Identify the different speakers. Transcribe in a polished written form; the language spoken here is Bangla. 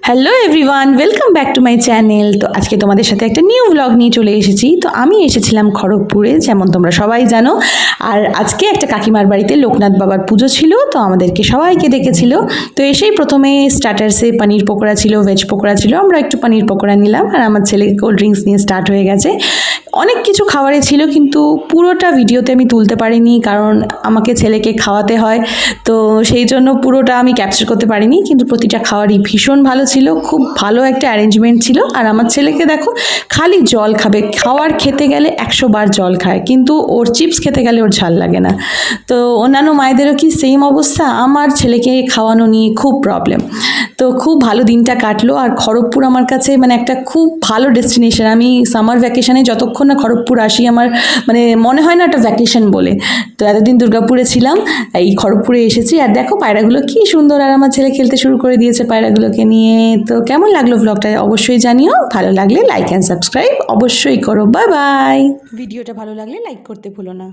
Speaker 1: Hello everyone, welcome back to my channel. তো আজকে তোমাদের সাথে একটা নিউ ব্লগ নিয়ে চলে এসেছি। তো আমি এসেছিলাম খড়গপুরে, যেমন তোমরা সবাই জানো। আর আজকে একটা কাকিমার বাড়িতে লোকনাথ বাবার পুজো ছিল, তো আমাদেরকে সবাইকে ডেকেছিল। তো এসেই প্রথমে স্টার্টার্সে পানির পকোড়া ছিল, ভেজ পকোড়া ছিল। আমরা একটু পানির পকোড়া নিলাম, আর আমার ছেলে কোল্ড ড্রিঙ্কস নিয়ে স্টার্ট হয়ে গেছে। অনেক কিছু খাবারে ছিল, কিন্তু পুরোটা ভিডিওতে আমি তুলতে পারিনি, কারণ আমাকে ছেলেকে খাওয়াতে হয়। তো সেই জন্য পুরোটা আমি ক্যাপচার করতে পারিনি, কিন্তু প্রতিটা খাবারই ভীষণ ভালো ছিল। খুব ভালো একটা অ্যারেঞ্জমেন্ট ছিল। আর আমার ছেলেকে দেখো, খালি জল খাবে, খাওয়ার খেতে গেলে 100 বার জল খায়, কিন্তু ওর চিপস খেতে গেলে ওর ঝাল লাগে না। তো অন্যান্য মায়েদেরও কি সেম অবস্থা? আমার ছেলেকে খাওয়ানো নিয়ে খুব প্রবলেম। তো খুব ভালো দিনটা কাটলো। আর খড়গপুর আমার কাছে মানে একটা খুব ভালো ডেস্টিনেশন। আমি সামার ভ্যাকেশনে যতক্ষণ না খড়গপুর আসি, আমার মানে মনে হয় না একটা ভ্যাকেশন বলে। তো এতদিন দুর্গাপুরে ছিলাম, এই খড়গপুরে এসেছি। আর দেখো পায়রাগুলো কি সুন্দর, আর আমার ছেলে খেলতে শুরু করে দিয়েছে পায়রাগুলোকে নিয়ে। তো কেমন লাগলো ব্লগটা অবশ্যই জানিও। ভালো লাগলে লাইক অ্যান্ড সাবস্ক্রাইব অবশ্যই করো। Bye bye. ভিডিওটা ভালো লাগলে লাইক করতে ভুলো না।